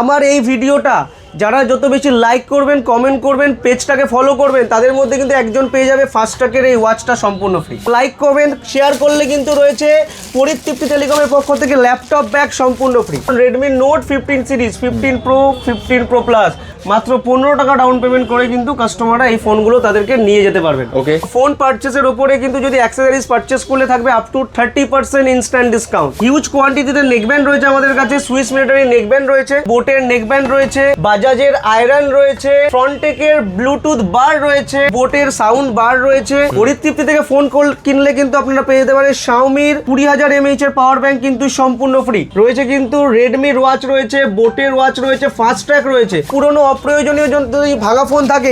আমার এই ভিডিওটা যারা যত বেশি লাইক করবেন, কমেন্ট করবেন, পেজটাকে ফলো করবেন, তাদের মধ্যে কিন্তু একজন পেয়ে যাবে ফাস্টট্র্যাকের এই ওয়াচটা সম্পূর্ণ ফ্রি। লাইক করবেন, শেয়ার করলে কিন্তু রয়েছে পরিতৃপ্তি টেলিকমের পক্ষ থেকে ল্যাপটপ ব্যাগ সম্পূর্ণ free. Redmi note 15 series, 15 pro, 15 pro plus মাত্র 15 টাকা ডাউন পেমেন্ট করে কিন্তু কাস্টমাররা এই ফোনগুলো তাদেরকে নিয়ে যেতে পারবেন। ওকে, ফোন পারচেসের উপরে কিন্তু যদি অ্যাক্সেসরিজ পারচেস করলে থাকবে up to 30% instant discount. Huge কোয়ান্টিটিতে নেকব্যান্ড রয়েছে আমাদের কাছে, সুইস মিলিটারি নেকব্যান্ড রয়েছে, বোটের নেকব্যান্ড রয়েছে, বাজাজের আয়রন রয়েছে, ফ্রন্টেকের ব্লুটুথ বার রয়েছে, বোটের সাউন্ড বার রয়েছে। পরিতৃপ্তি থেকে ফোন কিনলে কিন্তু আপনারা পেয়ে যেতে পারেন শাওমির 20,000 mAh এর পাওয়ার ব্যাংক কিন্তু সম্পূর্ণ ফ্রি রয়েছে। কিন্তু রেডমির ওয়াচ রয়েছে, বোটের ওয়াচ রয়েছে, ফাস্টট্র্যাক রয়েছে। পুরনো অপ্রয়োজনীয় যদি ভাঙা ফোন থাকে,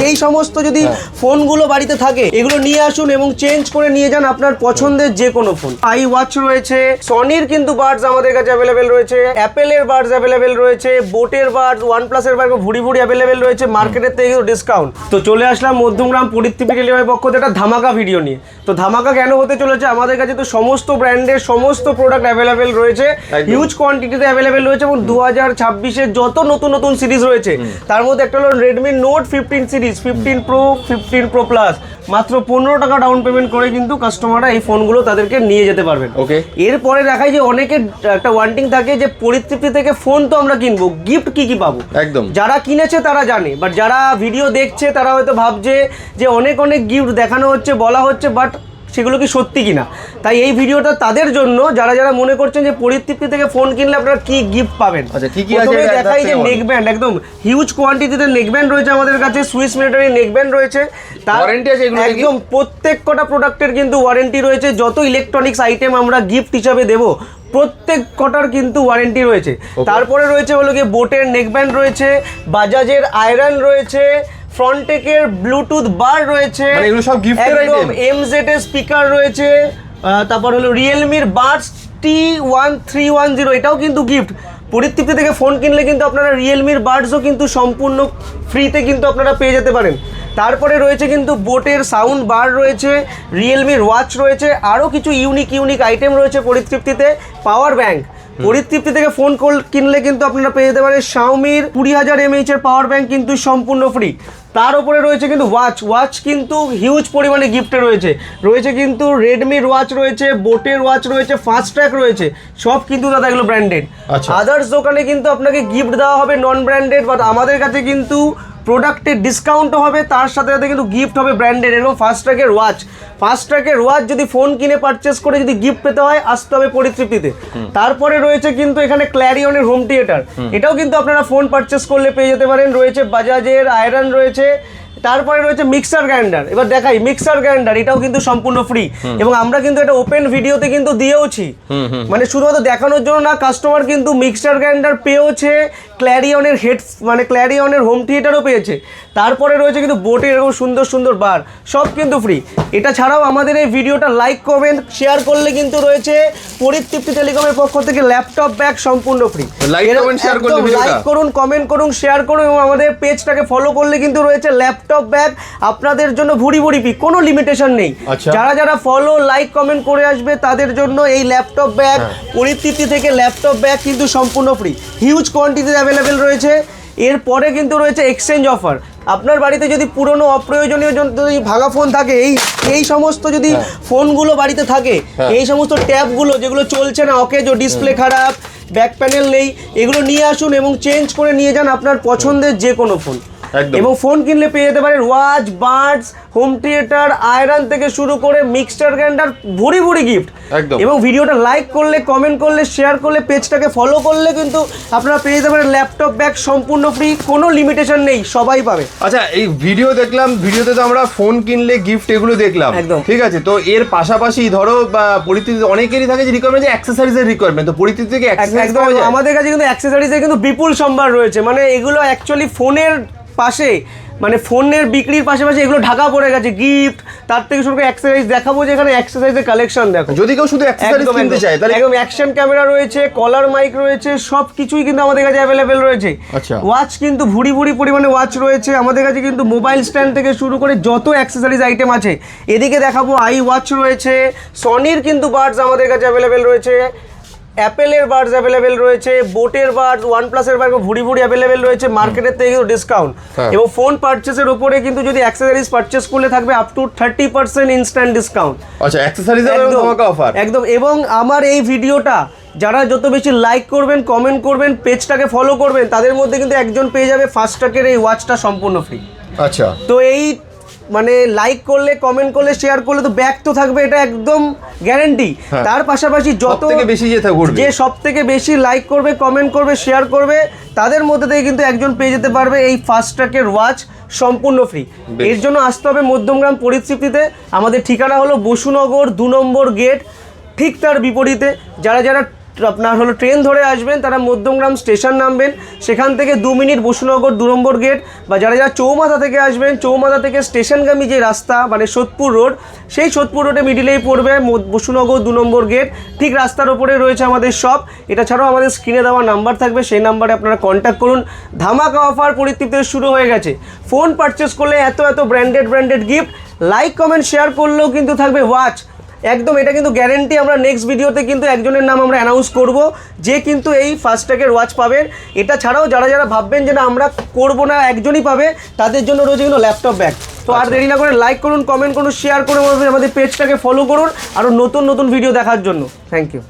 এই সমস্ত যদি ফোনগুলো বাড়িতে থাকে, এগুলো নিয়ে আসুন এবং চেঞ্জ করে নিয়ে যান আপনার পছন্দের যে কোনো ফোন। আই ওয়াচ রয়েছে, সনির কিন্তু বাডস আমাদের কাছে অ্যাভেলেবেল রয়েছে, অ্যাপেলের বাডস অ্যাভেলেবেল রয়েছে, বোটের বাডস, ওয়ানপ্লাসের বাডস ভুড়ি অ্যাভেলেবেল রয়েছে, মার্কেটের থেকে ডিসকাউন্ট। তো চলে আসলাম মধ্যমগ্রাম পরিতৃপ্তি টেলিকমের পক্ষ থেকে একটা ধামাকা ভিডিও নিয়ে। তো ধামাকা কেন হতে চলেছে, আমাদের কাছে তো সমস্ত ব্র্যান্ডের সমস্ত প্রোডাক্ট অ্যাভেলেবেল রয়েছে, হিউজ কোয়ান্টিটিতে অ্যাভেলেবেল রয়েছে এবং 2026-এর যত নতুন নতুন সিরিজ রয়েছে তার মধ্যে একটা হলো Redmi note 15 series, 15 pro, 15 pro plus মাত্র 15 টাকা ডাউন পেমেন্ট করে কিন্তু কাস্টমাররা এই ফোনগুলো তাদেরকে নিয়ে যেতে পারবেন। ওকে, এরপরে দেখাই যে অনেকের একটা ওয়ান্টিং থাকে যে পরিতৃপ্তি থেকে ফোন তো আমরা কিনবো, গিফট কি কি পাবো। একদম, যারা কিনেছে তারা জানে, বাট যারা ভিডিও দেখছে তারা হয়তো ভাবছে যে অনেক গিফট দেখানো হচ্ছে, বলা হচ্ছে, বাট সেগুলো কি সত্যি কিনা। তাই এই ভিডিওটা তাদের জন্য যারা যারা মনে করছেন যে পরিতৃপ্তি থেকে ফোন কিনলে আপনারা কি গিফট পাবেন। আচ্ছা, কি কি আছে দেখাই যে নেকব্যান্ড, একদম হিউজ কোয়ান্টিটিতে নেকব্যান্ড রয়েছে আমাদের কাছে, সুইস মিলিটারি নেকব্যান্ড রয়েছে, তার ওয়ারেন্টি আছে এগুলো একদম প্রত্যেক কটা প্রোডাক্টের কিন্তু ওয়ারেন্টি রয়েছে। যত ইলেকট্রনিক্স আইটেম আমরা গিফট হিসাবে দেবো প্রত্যেক কটার কিন্তু ওয়ারেন্টি রয়েছে। তারপরে রয়েছে হলো গিয়ে বোটের নেকব্যান্ড রয়েছে, বাজাজের আয়রন রয়েছে, ফ্রন্টেকের ব্লুটুথ বার রয়েছে, মানে এগুলো সব গিফটের আইটেম। MZ এর স্পিকার রয়েছে, তারপর হলো রিয়েলমির বাডস T1310, এটাও কিন্তু গিফট। পরিতৃপ্তি থেকে ফোন কিনলে কিন্তু আপনারা রিয়েলমির বাডসও কিন্তু সম্পূর্ণ ফ্রিতে কিন্তু আপনারা পেয়ে যেতে পারেন। তারপরে রয়েছে কিন্তু বোটের সাউন্ড বার রয়েছে, রিয়েলমির ওয়াচ রয়েছে, আরও কিছু ইউনিক আইটেম রয়েছে পরিতৃপ্তিতে। পাওয়ার ব্যাংক, পরিতৃপ্তি থেকে ফোন কিনলে কিন্তু আপনারা পেয়ে যেতে পারেন শাওমির 20,000 mAh এর পাওয়ার ব্যাংক কিন্তু সম্পূর্ণ ফ্রি। তার উপরে রয়েছে কিন্তু ওয়াচ কিন্তু হিউজ পরিমাণে গিফটে রয়েছে কিন্তু রেডমির ওয়াচ রয়েছে, বোটের ওয়াচ রয়েছে, ফাস্টট্র্যাক রয়েছে, সব কিন্তু দাদা এগুলো ব্র্যান্ডেড। আদার্স দোকানে কিন্তু আপনাকে গিফট দেওয়া হবে নন ব্র্যান্ডেড, বাট আমাদের কাছে কিন্তু প্রোডাক্টের ডিসকাউন্টও হবে, তার সাথে সাথে কিন্তু গিফট হবে ব্র্যান্ডেড। এবং ফাস্টট্র্যাকের ওয়াচ যদি ফোন কিনে পারচেস করে যদি গিফট পেতে হয়, আসতে হবে পরিতৃপ্তিতে। তারপরে রয়েছে কিন্তু এখানে ক্ল্যারিয়নের হোম থিয়েটার, এটাও কিন্তু আপনারা ফোন পারচেস করলে পেয়ে যেতে পারেন। রয়েছে বাজাজের আয়রন রয়েছে, তারপরে রয়েছে মিক্সার গ্রাইন্ডার। এবার দেখাই মিক্সার গ্রাইন্ডার, এটাও কিন্তু সম্পূর্ণ ফ্রি এবং আমরা কিন্তু এটা ওপেন ভিডিওতে কিন্তু দিয়েওছি, মানে শুধুমাত্র দেখানোর জন্য না, কাস্টমার কিন্তু মিক্সার গ্রাইন্ডার পেয়েছে, ক্ল্যারিয়নের হোম থিয়েটারও পেয়েছে। তারপরে রয়েছে কিন্তু বোটের এরকম সুন্দর বার, সব কিন্তু ফ্রি। এটা ছাড়াও আমাদের এই ভিডিওটা লাইক করবেন, শেয়ার করলে কিন্তু রয়েছে পরিতৃপ্তি টেলিকমের পক্ষ থেকে ল্যাপটপ ব্যাগ সম্পূর্ণ ফ্রি। লাইক করুন, কমেন্ট করুন, শেয়ার করুন এবং আমাদের পেজটাকে ফলো করলে কিন্তু রয়েছে ল্যাপটপ ব্যাগ আপনাদের জন্য ভুড়ি পিক, কোনো লিমিটেশন নেই। যারা যারা ফলো, লাইক, কমেন্ট করে আসবে তাদের জন্য এই ল্যাপটপ ব্যাগ পরিতৃপ্তি থেকে ল্যাপটপ ব্যাগ কিন্তু সম্পূর্ণ ফ্রি, হিউজ কোয়ান্টিটিতে অ্যাভেলেবেল রয়েছে। এরপরে কিন্তু রয়েছে এক্সচেঞ্জ অফার। আপনার বাড়িতে যদি পুরনো অপ্রয়োজনীয় যদি ভাঙা ফোন থাকে, এই সমস্ত যদি ফোনগুলো বাড়িতে থাকে, এই সমস্ত ট্যাবগুলো যেগুলো চলছে না, অকেজো, ডিসপ্লে খারাপ, ব্যাক প্যানেল নেই, এগুলো নিয়ে আসুন এবং চেঞ্জ করে নিয়ে যান আপনার পছন্দের যে কোনো ফোন। এবং ফোন কিনলে পেয়ে যেতে পারেন watch, Buds, home theatre, iron থেকে শুরু করে মিক্সচার গ্রাইন্ডার, ভুড়ি গিফট। এবং ভিডিওটা লাইক করলে, কমেন্ট করলে, শেয়ার করলে, পেজটাকে ফলো করলে কিন্তু আপনারা পেয়ে যেতে পারেন ল্যাপটপ ব্যাগ সম্পূর্ণ ফ্রি, কোনো লিমিটেশন নেই, সবাই পাবে। আচ্ছা, এই ভিডিও দেখলাম, ভিডিওতে তো আমরা ফোন কিনলে গিফট এগুলো দেখলাম, একদম ঠিক আছে। তো এর পাশাপাশি ধরো পরিস্থিতি অনেকেরই থাকে যে রিকোয়ারমেন্ট, যে অ্যাক্সেসরিজের রিকোয়ারমেন্ট, তো পরিস্থিতি থেকে একদম আমাদের কাছে কিন্তু অ্যাক্সেসরিজের কিন্তু বিপুল সম্ভার রয়েছে। মানে এগুলো অ্যাকচুয়ালি ফোনের পাশে, মানে ফোনের বিক্রির পাশাপাশি এগুলো ঢাকা পড়ে গেছে গিফট, তার থেকে শুরু করে অ্যাক্সেসরিজ দেখাবো, যেখানে অ্যাক্সেসরিজের কালেকশন দেখো। যদি কেউ শুধু অ্যাক্সেসরিজ কিনতে চায় তাহলে একদম অ্যাকশন ক্যামেরা রয়েছে, কলার মাইক রয়েছে, সব কিছুই কিন্তু আমাদের কাছে অ্যাভেলেবেল রয়েছে। ওয়াচ কিন্তু ভুড়ি পরিমাণে ওয়াচ রয়েছে আমাদের কাছে, কিন্তু মোবাইল স্ট্যান্ড থেকে শুরু করে যত অ্যাক্সেসরিজ আইটেম আছে এদিকে দেখাবো। আই ওয়াচ রয়েছে, সনির কিন্তু বাডস আমাদের কাছে অ্যাভেলেবেল রয়েছে, অ্যাপেলের বাডস অ্যাভেলেবেল রয়েছে, বোটের বাডস, ওয়ানপ্লাসের বাডস ভুড়ি ভুড়ি অ্যাভেলেবেল রয়েছে মার্কেটের থেকে কিন্তু ডিসকাউন্ট। এবং ফোন পারচেসের উপরে কিন্তু যদি অ্যাক্সেসরিজ পারচেস করলে থাকবে আপ টু 30% ইনস্ট্যান্ট ডিসকাউন্ট। আচ্ছা, অ্যাকসেসরিজ এর ধামাকা অফার একদম। এবং আমার এই ভিডিওটা যারা যত বেশি লাইক করবেন, কমেন্ট করবেন, পেজটাকে ফলো করবেন, তাদের মধ্যে কিন্তু একজন পেয়ে যাবে ফাস্টট্র্যাকের এই ওয়াচটা সম্পূর্ণ ফ্রি। আচ্ছা, তো এই মানে লাইক করলে, কমেন্ট করলে, শেয়ার করলে তো ব্যাক তো থাকবে, এটা একদম গ্যারান্টি। তার পাশাপাশি যত যে সব থেকে বেশি লাইক করবে, কমেন্ট করবে, শেয়ার করবে, তাদের মধ্যে থেকে কিন্তু একজন পেয়ে যেতে পারবে এই ফাস্টট্র্যাকের ওয়াচ সম্পূর্ণ ফ্রি। এর জন্য আসতে হবে মধ্যমগ্রাম পরিস্থিতিতে। আমাদের ঠিকানা হলো বসুনগর 2 নম্বর গেট, ঠিক তার বিপরীতে। যারা যারা আপনার হলো ট্রেন ধরে আসবেন তারা মধ্যমগ্রাম স্টেশন নামবেন, সেখান থেকে 2 মিনিট বসুনগর 2 নম্বর গেট। বা যারা যারা চৌমাথা থেকে আসবেন, চৌমাথা থেকে স্টেশনগামী যে রাস্তা মানে সোদপুর রোড, সেই সোদপুর রোডে মিডিলেই পড়বে বসুনগর 2 নম্বর গেট, ঠিক রাস্তার ওপরে রয়েছে আমাদের শপ। এটা ছাড়াও আমাদের স্ক্রিনে দেওয়া নাম্বার থাকবে, সেই নাম্বারে আপনারা কন্ট্যাক্ট করুন। ধামাকা অফার পরিতৃপ্তি শুরু হয়ে গেছে। ফোন পারচেস করলে এত branded gift, like comment share করলেও কিন্তু থাকবে ওয়াচ। একদম, এটা কিন্তু গ্যারেন্টি। আমরা নেক্সট ভিডিওতে কিন্তু একজনের নাম আমরা অ্যানাউন্স করব যে কিন্তু এই ফাস্টট্র্যাকের ওয়াচ পাবেন। এটা ছাড়াও যারা যারা ভাববেন যে না আমরা করবো না, একজনই পাবে, তাদের জন্য রয়েছে কিন্তু ল্যাপটপ ব্যাগ। তো আর দেরি না করে লাইক করুন, কমেন্ট করুন, শেয়ার করুন, আমাদের পেজটাকে ফলো করুন আরও নতুন ভিডিও দেখার জন্য। Thank you.